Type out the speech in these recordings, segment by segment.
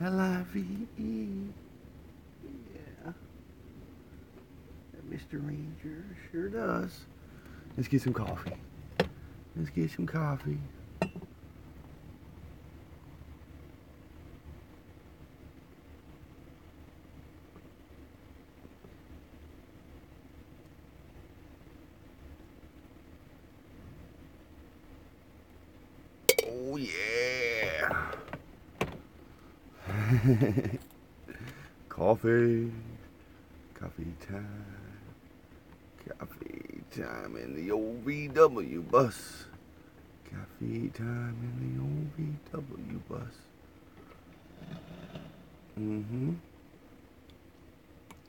L-I-V-E. Yeah. That Mr. Ranger sure does. Let's get some coffee. Let's get some coffee. Oh yeah. Coffee. Coffee time. Coffee time in the old VW bus. Coffee time in the old VW bus.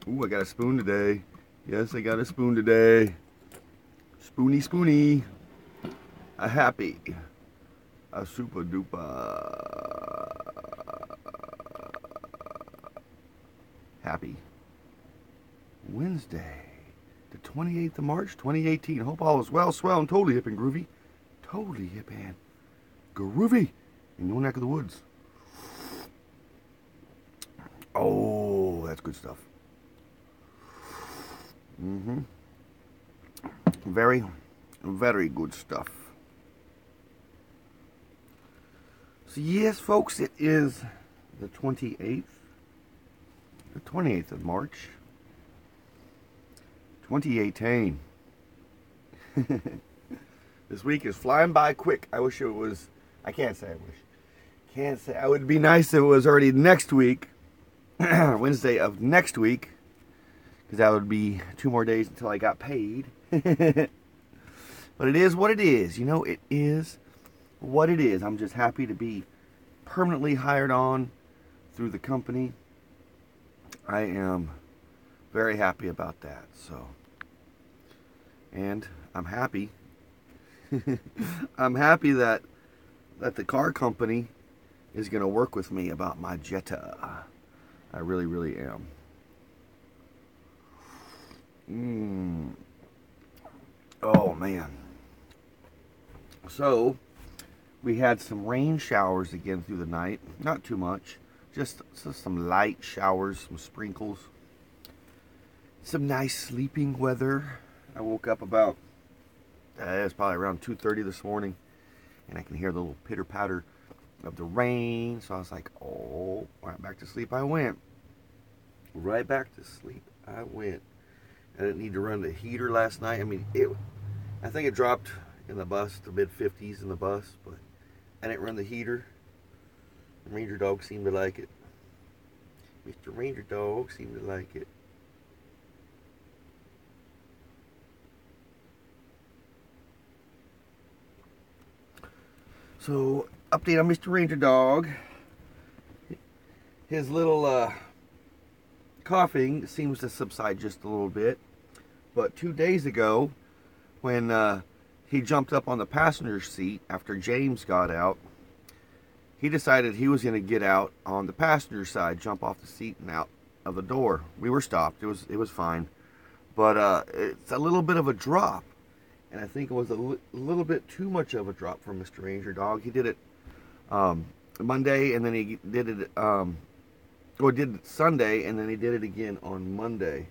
Ooh, I got a spoon today. Yes, I got a spoon today. Spoony, spoony. A happy. A super duper. Happy Wednesday, the 28th of March, 2018. Hope all is well, swell, and totally hip and groovy. Totally hip and groovy in your neck of the woods. Oh, that's good stuff. Very, very good stuff. So yes, folks, it is the 28th. The 28th of March, 2018. This week is flying by quick. I wish it was, I can't say I wish. Can't say, it would be nice if it was already next week, Wednesday of next week, because that would be 2 more days until I got paid. But it is what it is, you know, it is what it is. I'm just happy to be permanently hired on through the company. I am very happy about that, so, and I'm happy. I'm happy that the car company is going to work with me about my Jetta. I really, really am. Oh, man. So, we had some rain showers again through the night. Not too much. Just some light showers, some sprinkles. Some nice sleeping weather. I woke up about, it was probably around 2:30 this morning. And I can hear the little pitter patter of the rain. So I was like, oh, right back to sleep I went. Right back to sleep I went. I didn't need to run the heater last night. I mean, I think it dropped in the bus to mid-50s in the bus. But I didn't run the heater. The Ranger dog seemed to like it. Mr. Ranger dog seemed to like it. So, update on Mr. Ranger dog. His little coughing seems to subside just a little bit. But 2 days ago, when he jumped up on the passenger seat after James got out, he decided he was going to get out on the passenger side, jump off the seat and out of the door. We were stopped. It was fine. But it's a little bit of a drop. And I think it was a little bit too much of a drop for Mr. Ranger dog. He did it Monday, and then he did it, did it Sunday, and then he did it again on Monday.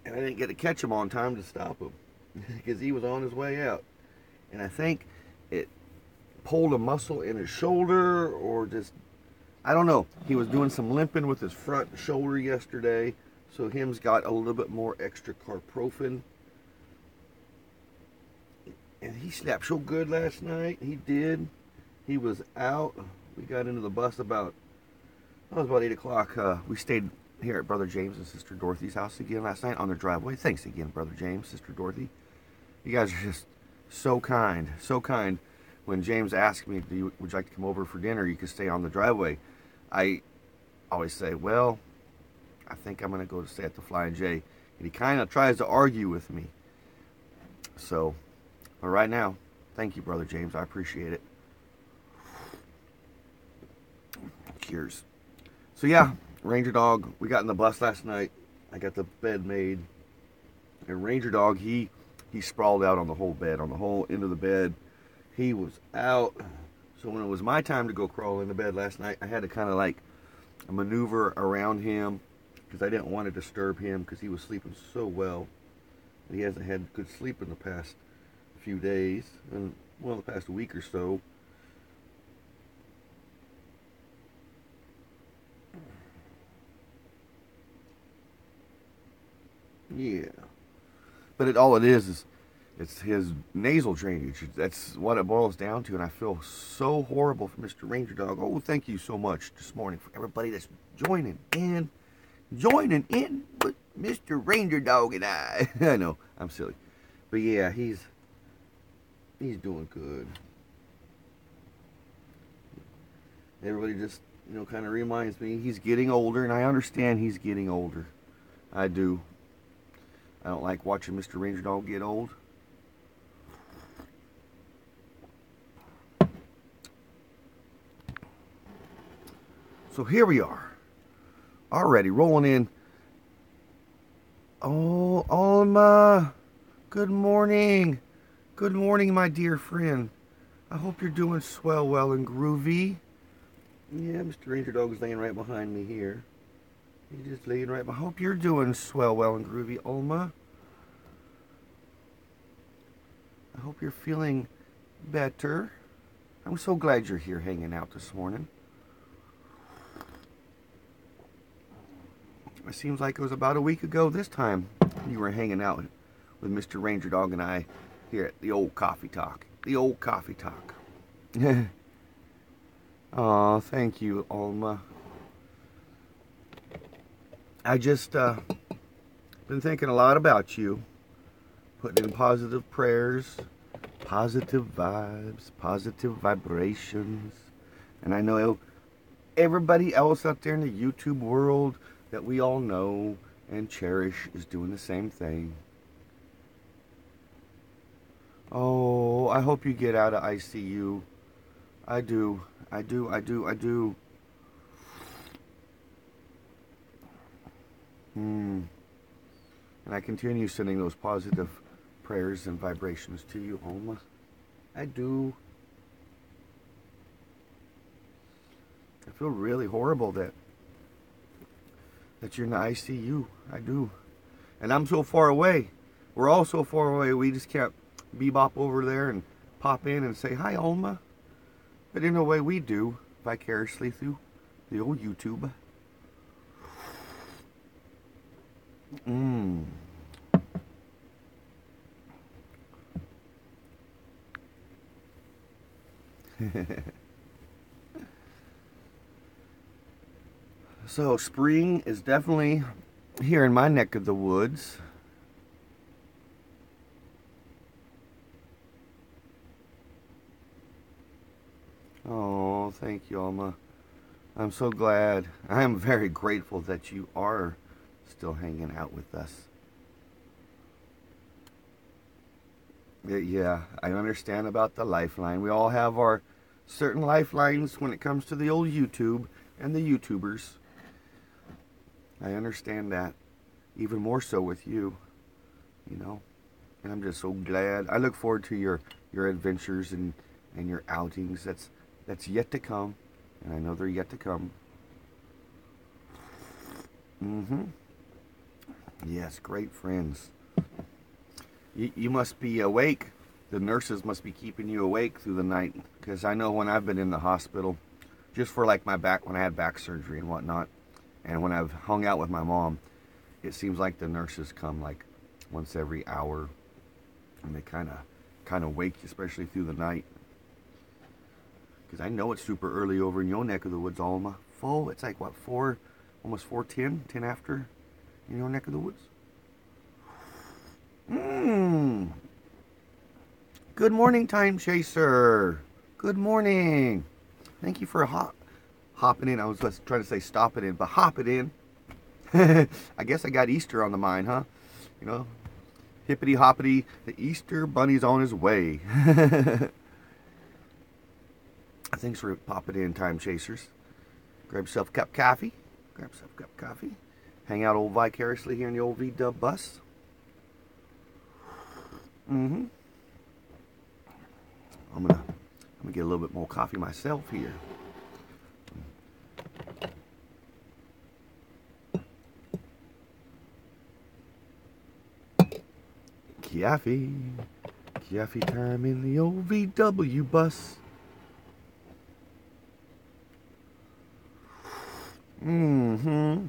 And I didn't get to catch him on time to stop him because he was on his way out. And I think it pulled a muscle in his shoulder, or just, I don't know. He was doing some limping with his front shoulder yesterday, so him's got a little bit more extra carprofen. And he slept so good last night. He did. He was out. We got into the bus about 8 o'clock. We stayed here at Brother James and Sister Dorothy's house again last night on their driveway. Thanks again, Brother James, Sister Dorothy. You guys are just so kind, so kind. When James asked me, would you like to come over for dinner? You could stay on the driveway. I always say, well, I think I'm going to go to stay at the Flying J. And he kind of tries to argue with me. So, but right now, thank you, Brother James. I appreciate it. Cheers. So yeah, Ranger dog, we got in the bus last night. I got the bed made. And Ranger dog, he sprawled out on the whole bed, on the whole end of the bed. He was out. So when it was my time to go crawl into bed last night, I had to kind of like maneuver around him because I didn't want to disturb him because he was sleeping so well. He hasn't had good sleep in the past few days, and well, the past week or so. Yeah, but all it is it's his nasal drainage. That's what it boils down to, and I feel so horrible for Mr. Ranger Dog. Oh, thank you so much this morning for everybody that's joining in with Mr. Ranger Dog and I. I know, I'm silly. But yeah, he's doing good. Everybody just, kind of reminds me he's getting older, and I understand he's getting older. I do. I don't like watching Mr. Ranger Dog get old. So here we are, already rolling in. Oh, Alma, good morning. Good morning, my dear friend. I hope you're doing swell, well, and groovy. Yeah, Mr. Ranger Dog is laying right behind me here. He's just laying right behind. I hope you're doing swell, well, and groovy, Alma. I hope you're feeling better. I'm so glad you're here hanging out this morning. It seems like it was about a week ago this time you were hanging out with Mr. Ranger Dog and I here at the old coffee talk. The old coffee talk. Aw, thank you, Alma. I just been thinking a lot about you. Putting in positive prayers, positive vibes, positive vibrations. And I know everybody else out there in the YouTube world that we all know and cherish is doing the same thing. Oh, I hope you get out of ICU. I do. And I continue sending those positive prayers and vibrations to you, Alma. I do. I feel really horrible that you're in the ICU. I do. And I'm so far away. We're all so far away. We just can't bebop over there and pop in and say, hi, Alma. But in a way we do, vicariously through the old YouTube. So spring is definitely here in my neck of the woods. Oh, thank you, Alma. I'm so glad. I am very grateful that you are still hanging out with us. Yeah, I understand about the lifeline. We all have our certain lifelines when it comes to the old YouTube and the YouTubers. I understand that. Even more so with you, And I'm just so glad. I look forward to your adventures and your outings. That's yet to come. And I know they're yet to come. Yes, great friends. You must be awake. The nurses must be keeping you awake through the night. Because I know when I've been in the hospital, just for like my back, when I had back surgery and whatnot, and when I've hung out with my mom, it seems like the nurses come like once every hour. And they kind of wake you, especially through the night. Because I know it's super early over in your neck of the woods, Alma. It's like, what, 4, almost 4:10, 10 after in your neck of the woods? Good morning, Time Chaser. Good morning. Thank you for hopping in. I was just trying to say stopping in, but hopping in. I guess I got Easter on the mind, huh? Hippity hoppity, the Easter bunny's on his way. Thanks for popping in, Time Chasers. Grab yourself a cup of coffee. Hang out old vicariously here in the old V-Dub bus. I'm me get a little bit more coffee myself here. Coffee. Coffee time in the old VW bus. Mm-hmm.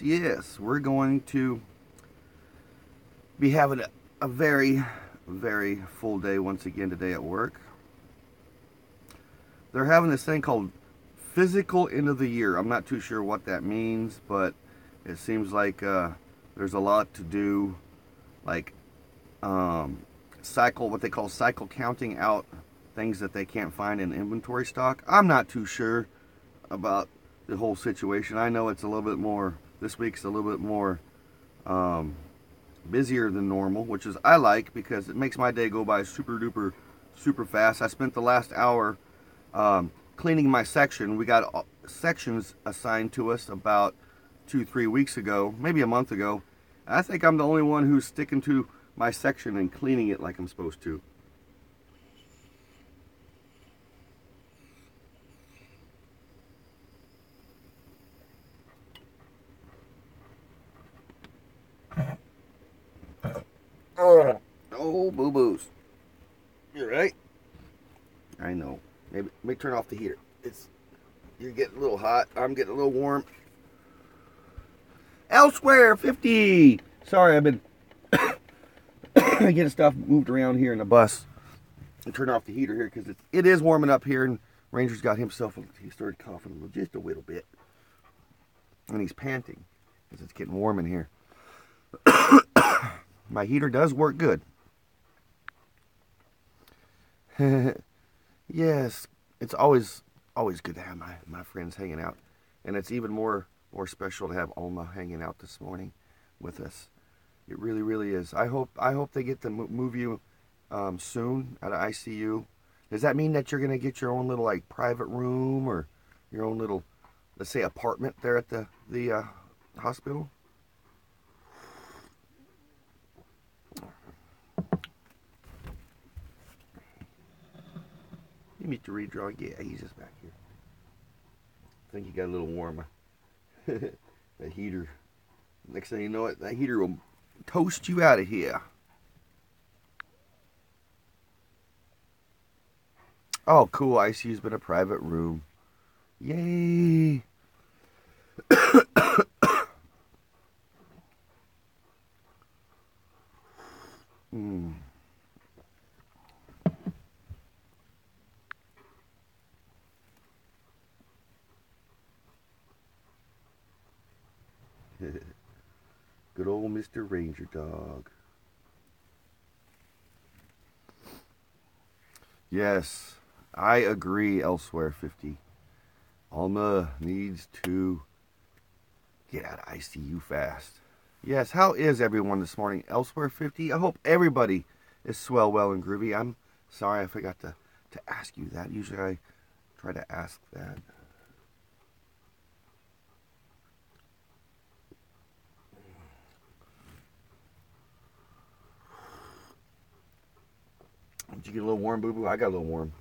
Yes, we're going to be having a very, very full day once again today at work. They're having this thing called physical end of the year. I'm not too sure what that means, but it seems like there's a lot to do, like what they call cycle counting out things that they can't find in inventory stock. I'm not too sure about the whole situation. I know it's a little bit more, this week's a little bit more busier than normal, which is I like because it makes my day go by super duper super fast. I spent the last hour cleaning my section. We got sections assigned to us about 2-3 weeks ago, maybe a month ago. I think I'm the only one who's sticking to my section and cleaning it like I'm supposed to. Oh, boo-boos. You're right. I know. Maybe let me turn off the heater. You're getting a little hot. I'm getting a little warm. Elsewhere 50. Sorry, I've been getting stuff moved around here in the bus. And turn off the heater here because it is warming up here, and Ranger's got himself. He started coughing just a little bit, and he's panting because it's getting warm in here. My heater does work good. Yes, it's always good to have my friends hanging out, and it's even more special to have Alma hanging out this morning with us. It really is. I hope they get to move you soon out of ICU. Does that mean that you're gonna get your own little like private room or your own little, let's say, apartment there at the hospital? You meet the redraw? Yeah, he's just back here. I think he got a little warmer. That heater. Next thing you know it, that heater will toast you out of here. Oh, cool. ICU's been a private room. Yay. Mm. Good old Mr. Ranger Dog. Yes, I agree, Elsewhere 50. Alma needs to get out of ICU fast. Yes, how is everyone this morning? Elsewhere 50? I hope everybody is swell, well, and groovy. I'm sorry I forgot to ask you that. Usually I try to ask that. Did you get a little warm, boo-boo? I got a little warm.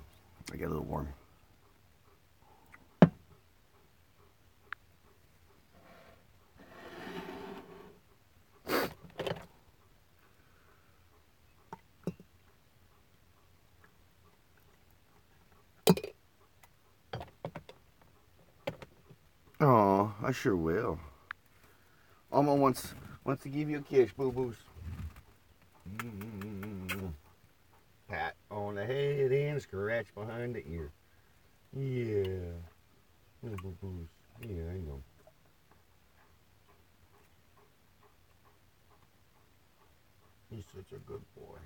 Oh, I sure will. Alma wants to give you a kiss, boo-boos. Pat on the head and scratch behind the ear. Yeah. Boo-boos. Yeah, I know. He's such a good boy.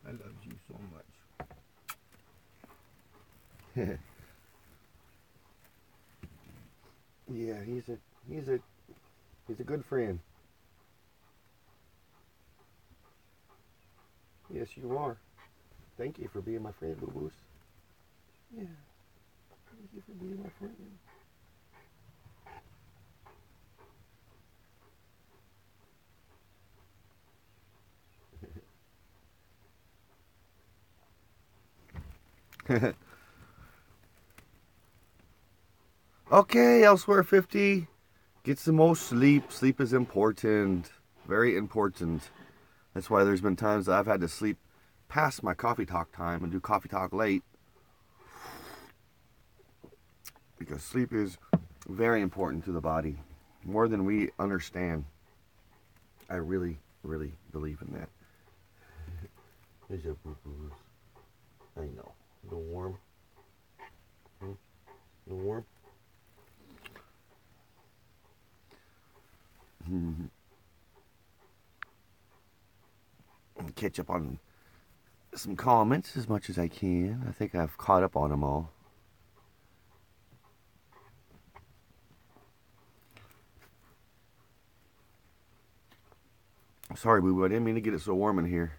I love you so much. Yeah, he's a good friend. Yeah, Yes, you are. Thank you for being my friend, Boo Boos. Yeah. Thank you for being my friend. Okay, Elsewhere 50. Get some more sleep. Sleep is important. Very important. That's why there's been times that I've had to sleep past my coffee talk time and do coffee talk late. Because sleep is very important to the body. More than we understand. I really, really believe in that. There's your boo-boos. I know. A little warm. A little warm. Catch up on some comments as much as I can. I think I've caught up on them all. Sorry, boo-boo. I didn't mean to get it so warm in here.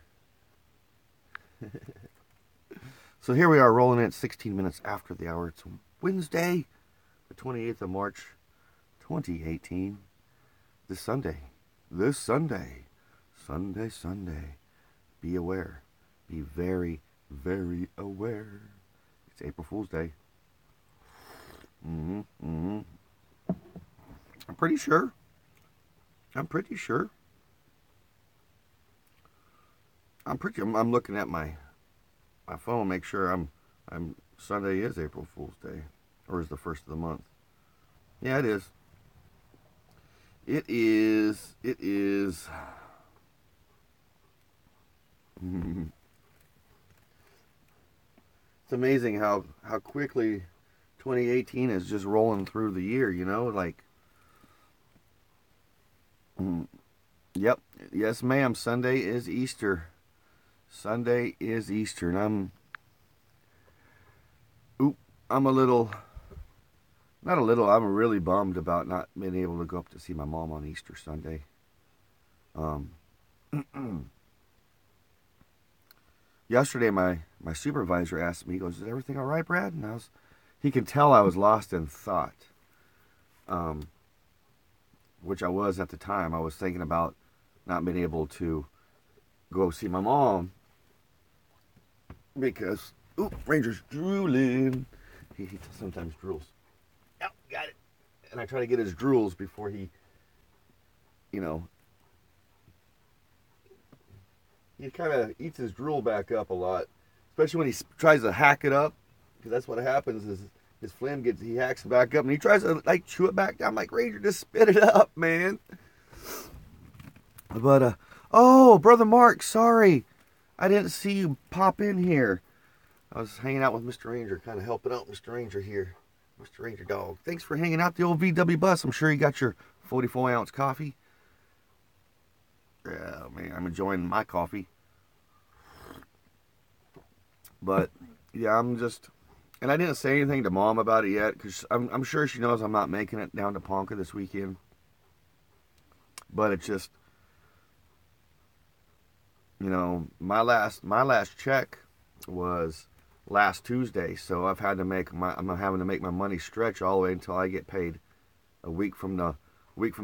So here we are rolling in at 16 minutes after the hour. It's Wednesday, the 28th of March, 2018. This Sunday. Sunday. Be aware. Be very, very aware. It's April Fool's Day. I'm pretty sure. I'm looking at my phone, make sure I'm Sunday is April Fool's Day, or is the first of the month. Yeah, it is. It is. It's amazing how quickly 2018 is just rolling through the year, you know, like. Yep. Yes, ma'am. Sunday is Easter. And I'm a little, not a little, I'm really bummed about not being able to go up to see my mom on Easter Sunday. Yesterday, my supervisor asked me, he goes, "Is everything all right, Brad?" And he could tell I was lost in thought, which I was at the time. I was thinking about not being able to go see my mom because, Ranger's drooling. He sometimes drools. Oh, got it. And I try to get his drools before he, he kind of eats his drool back up a lot, especially when he tries to hack it up, because that's what happens is his phlegm he hacks it back up, and he tries to like chew it back down. I'm like, Ranger, just spit it up, man. But oh, brother Mark, sorry, I didn't see you pop in here. I was hanging out with Mr. Ranger, kind of helping out Mr. Ranger here. Mr. Ranger dog. Thanks for hanging out the old VW bus. I'm sure you got your 44-ounce coffee. Yeah, man, I'm enjoying my coffee. But, yeah, and I didn't say anything to Mom about it yet, because I'm sure she knows I'm not making it down to Ponca this weekend. But it's just, my last check was last Tuesday, so I'm having to make my money stretch all the way until I get paid a week from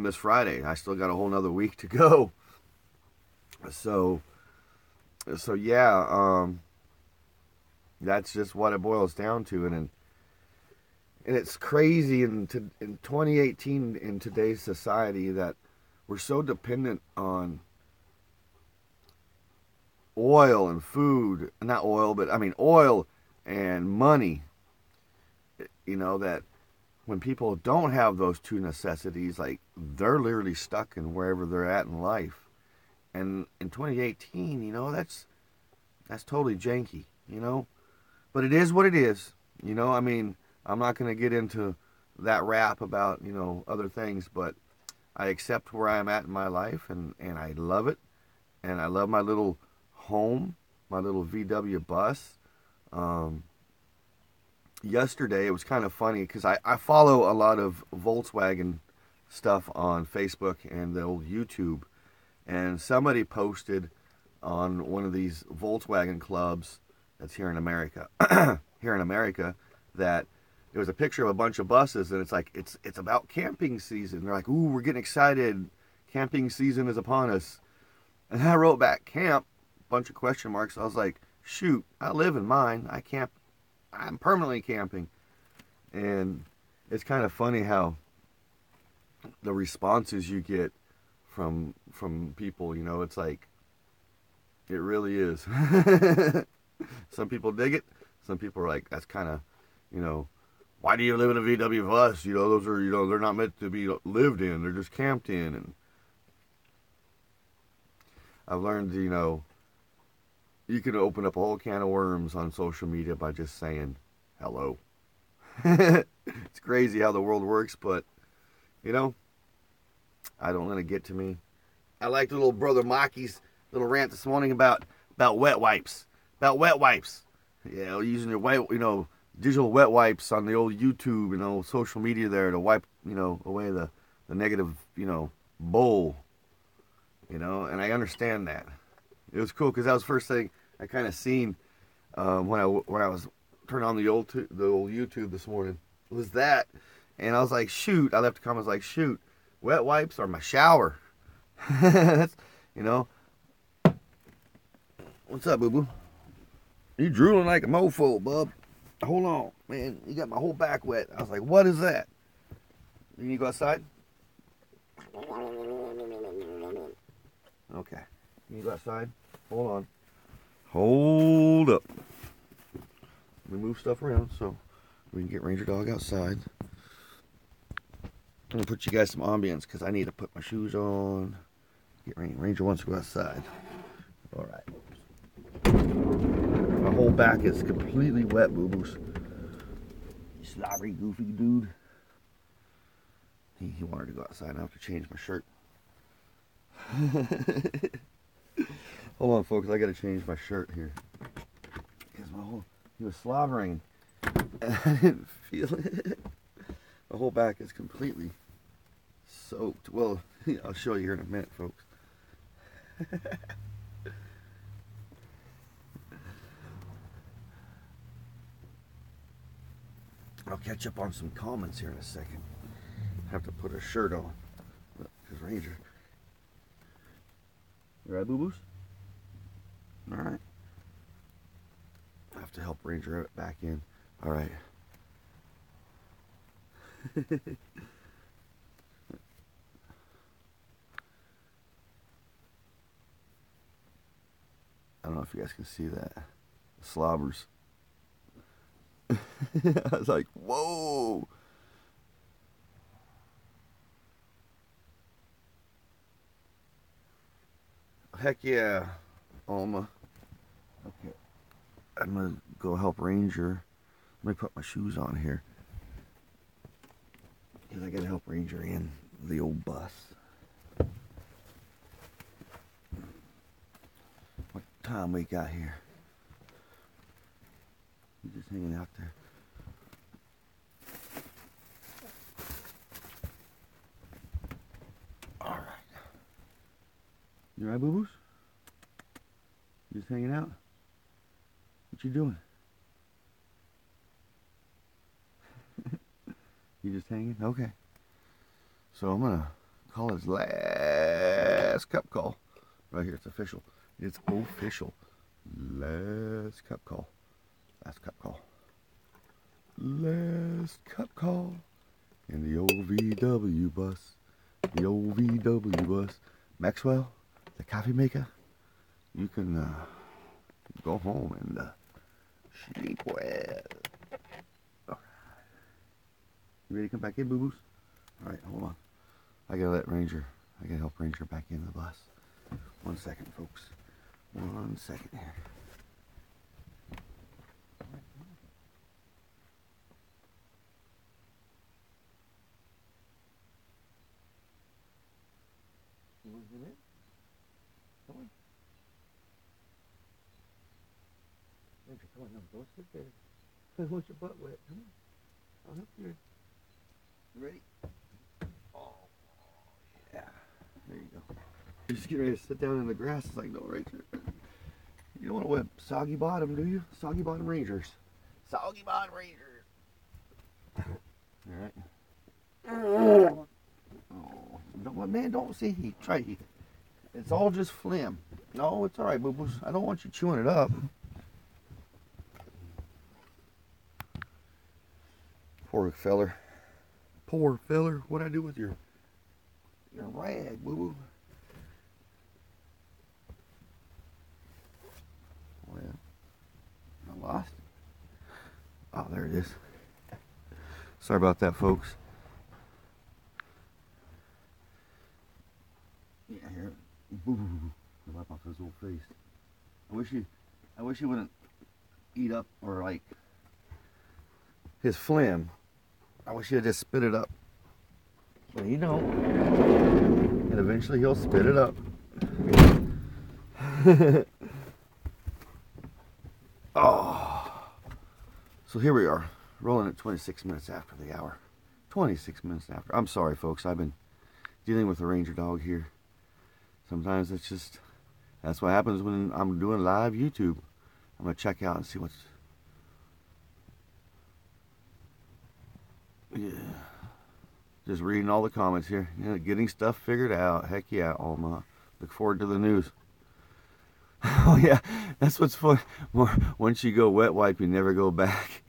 this Friday. I still got a whole nother week to go. So yeah, that's just what it boils down to, and it's crazy in 2018 in today's society that we're so dependent on oil and food, not oil, but I mean oil and money, that when people don't have those two necessities, like, they're literally stuck in wherever they're at in life. And in 2018, that's totally janky, but it is what it is. I mean, I'm not going to get into that rap about, other things, but I accept where I'm at in my life, and I love it, and I love my little home, my little VW bus. Yesterday, it was kind of funny because I follow a lot of Volkswagen stuff on Facebook and the old YouTube, and somebody posted on one of these Volkswagen clubs that's here in America. Here in America, that there was a picture of a bunch of buses, and it's like it's about camping season. They're like, "Ooh, we're getting excited! Camping season is upon us." And I wrote back, "Camp?" Bunch of question marks. I was like, "Shoot, I live in mine. I camp. I'm permanently camping." And it's kind of funny how the responses you get from people. You know, it's like it really is. Some people dig it. Some people are like, "That's kind of, you know, why do you live in a VW bus? You know, those are, you know, they're not meant to be lived in. They're just camped in." And I've learned, you know, you can open up a whole can of worms on social media by just saying hello. It's crazy how the world works, but, you know, I don't let it get to me. I liked little brother Maki's little rant this morning about wet wipes. About wet wipes. Yeah, using your wet, you know, digital wet wipes on the old YouTube, you know, social media there to wipe, you know, away the negative, you know, bull. You know, and I understand that. It was cool because that was the first thing I kind of seen when I was turning on the old YouTube this morning. Was that, and I was like, shoot! I left a comment. I was like, shoot! Wet wipes are my shower. That's, you know. What's up, boo boo? You drooling like a mofo, bub. Hold on, man. You got my whole back wet. I was like, what is that? You need to go outside? Okay. You need to go outside? Hold on. Hold up. Let me move stuff around so we can get Ranger Dog outside. I'm going to put you guys some ambience because I need to put my shoes on. Get Ranger wants to go outside. All right. My whole back is completely wet, boo-boos. You slobbery, goofy dude. He wanted to go outside. I have to change my shirt. Hold on, folks. I got to change my shirt here. Because he was slobbering. And I didn't feel it. My whole back is completely soaked. Well, I'll show you here in a minute, folks. I'll catch up on some comments here in a second. I have to put a shirt on. Because Ranger. You alright, boo-boos? Alright. I have to help Ranger back in. Alright. I don't know if you guys can see that. The slobbers. I was like, whoa! Heck yeah, Alma. Okay. I'm gonna go help Ranger. Let me put my shoes on here. Because I gotta help Ranger in the old bus. What time we got here? He's just hanging out there. Alright. You alright, boo-boos? You just hanging out? What you doing? You just hanging? Okay. So I'm gonna call his last cup call. Right here, it's official. It's official. Last cup call. Last cup call. Last cup call. In the old VW bus. The old VW bus. Maxwell, the coffee maker, you can go home and sleep well. All right. You ready to come back in, boo-boos? All right, hold on. I gotta help Ranger back in the bus. 1 second, folks. 1 second here. You want to get in? Come on. Ranger, come on, no, don't sit there. I want your butt wet. Come on. I'll help you. You ready? Oh, yeah. There you go. You're just getting ready to sit down in the grass. It's like, no, Ranger. You don't want to whip Soggy Bottom, do you? Soggy Bottom Rangers. Soggy Bottom Rangers. Alright. Oh, man, don't see. Try. It's all just phlegm. No, it's alright, boo boos. I don't want you chewing it up. Poor feller. Poor feller. What'd I do with your rag, boo boo? Well, I lost it. Oh, there it is. Sorry about that, folks. Yeah, here. Boo boo boo. Wipe off his little face. I wish he wouldn't eat up or like his phlegm. I wish he'd just spit it up. But he don't. And eventually he'll spit it up. Oh. So here we are, rolling at 26 minutes after the hour. 26 minutes after. I'm sorry, folks. I've been dealing with a ranger dog here. Sometimes it's just, that's what happens when I'm doing live YouTube. I'm going to check out and see what's... Yeah. Just reading all the comments here. Yeah, getting stuff figured out. Heck yeah, Alma. Look forward to the news. Oh yeah, that's what's fun. Once you go wet wipe, you never go back.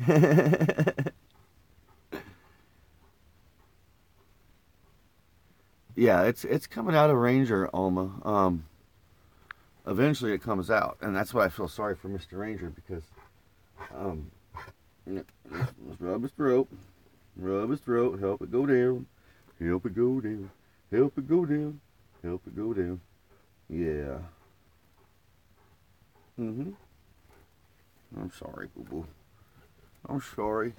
Yeah, it's coming out of Ranger, Alma. Eventually it comes out, and that's why I feel sorry for Mr. Ranger, because let's rub his throat. Rub his throat, help it go down. Help it go down. Help it go down. Help it go down. Yeah. I'm sorry, boo-boo. I'm sorry.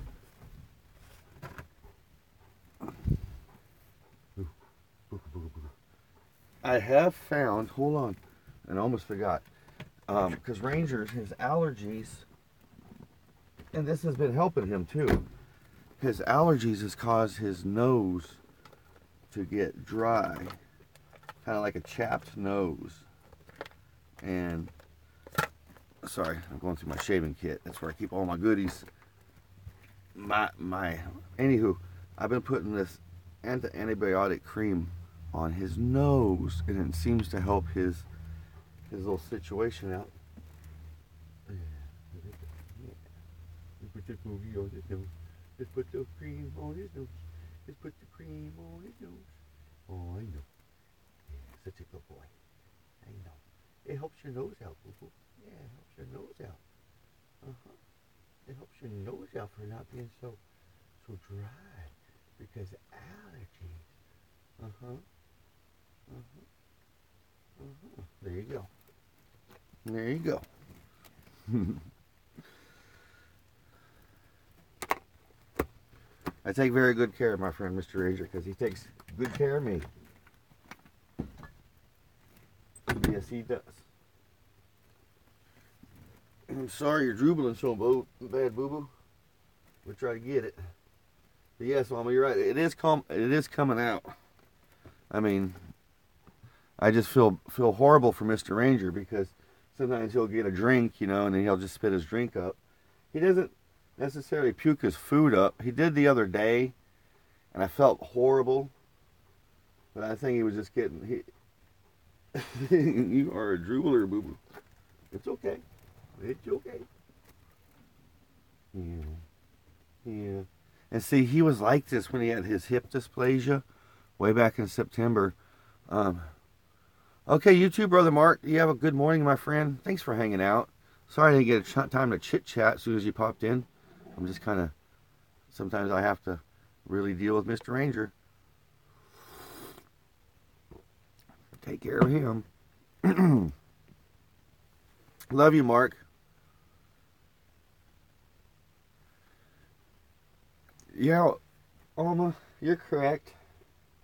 I have found, hold on, and I almost forgot, because Ranger, his allergies, and this has been helping him too, his allergies has caused his nose to get dry, kind of like a chapped nose. And sorry, I'm going through my shaving kit. That's where I keep all my goodies. Anywho, I've been putting this antibiotic cream on his nose, and it seems to help his little situation out. Just put the cream on his nose. Just put the cream on his nose. Oh, I know. Yeah, such a good boy. I know. It helps your nose out, boo-boo. Yeah, it helps your nose out. It helps your nose out for not being so dry, because allergies. There you go. There you go. I take very good care of my friend Mr. Ranger, because he takes good care of me. Yes, he does. I'm sorry you're droobling so bad, boo-boo. We'll try to get it. But yes, Mama, you're right. It is coming out. I mean, I just feel horrible for Mr. Ranger, because sometimes he'll get a drink, and then he'll just spit his drink up. He doesn't necessarily puke his food up. He did the other day, and I felt horrible. But I think he was just getting... You are a drooler, boo-boo. It's okay. It's okay. Yeah. And see, he was like this when he had his hip dysplasia way back in September. Okay, you too, Brother Mark. You have a good morning, my friend. Thanks for hanging out. Sorry I didn't get time to chit-chat as soon as you popped in. I'm just kind of... Sometimes I have to really deal with Mr. Ranger. Take care of him. Love you, Mark. Yeah, Alma, you're correct.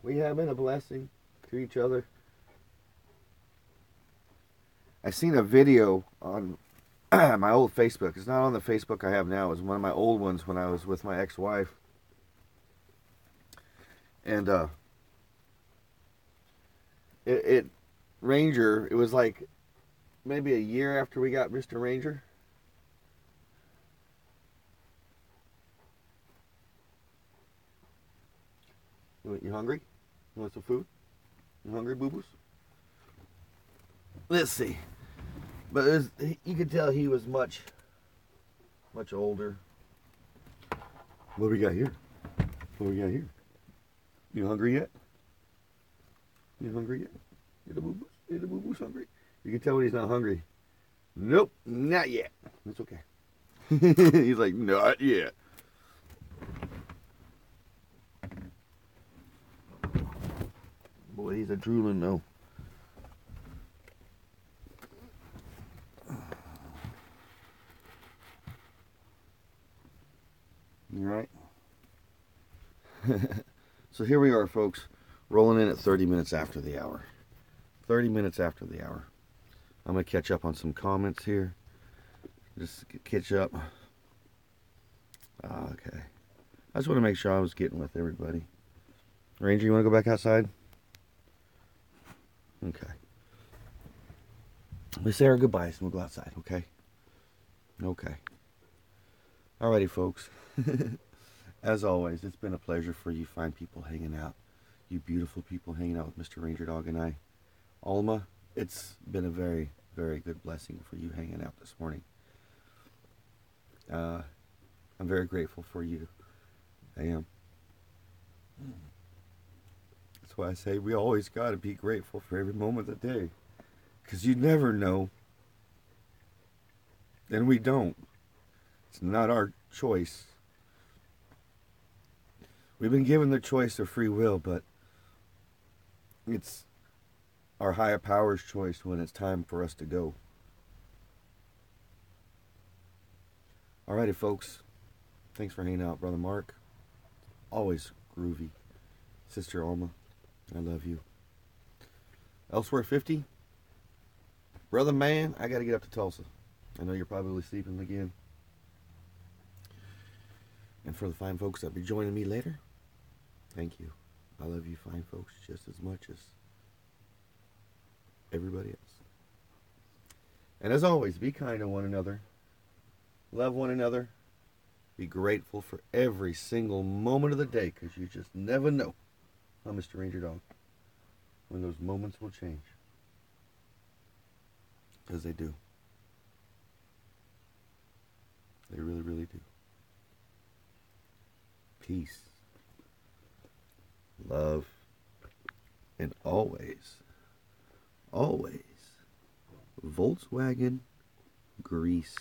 We have been a blessing to each other. I seen a video on my old Facebook. It's not on the Facebook I have now. It was one of my old ones when I was with my ex-wife. And Ranger, it was like maybe a year after we got Mr. Ranger. You hungry? You want some food? You hungry, boo-boos? Let's see. But you could tell he was much older. What do we got here? What do we got here? You hungry yet? You hungry yet? You the boo-boos? You the boo-boos hungry? You can tell when he's not hungry. Nope, not yet. That's okay. He's like, not yet. Boy, he's a drooling though. All right. So here we are, folks, rolling in at 30 minutes after the hour. 30 minutes after the hour. I'm going to catch up on some comments here. Just catch up. Okay. I just want to make sure I was getting with everybody. Ranger, you want to go back outside? Okay. We say our goodbyes and we'll go outside, okay? Okay. Alrighty, folks. As always, it's been a pleasure for you fine people hanging out. You beautiful people hanging out with Mr. Ranger Dog and I. Alma, it's been a very, very good blessing for you hanging out this morning. I'm very grateful for you. I am. That's why I say we always got to be grateful for every moment of the day. Because you never know. And we don't. It's not our choice. We've been given the choice of free will, but it's our higher power's choice when it's time for us to go. Alrighty, folks. Thanks for hanging out, Brother Mark. Always groovy. Sister Alma, I love you. Elsewhere 50. Brother Man, I got to get up to Tulsa. I know you're probably sleeping again. And for the fine folks that'll be joining me later, thank you. I love you fine folks just as much as everybody else. And as always, be kind to one another. Love one another. Be grateful for every single moment of the day, because you just never know, huh, Mr. Ranger Dog, when those moments will change. Because they do. They really, really do. Peace, love, and always, always, Volkswagen grease.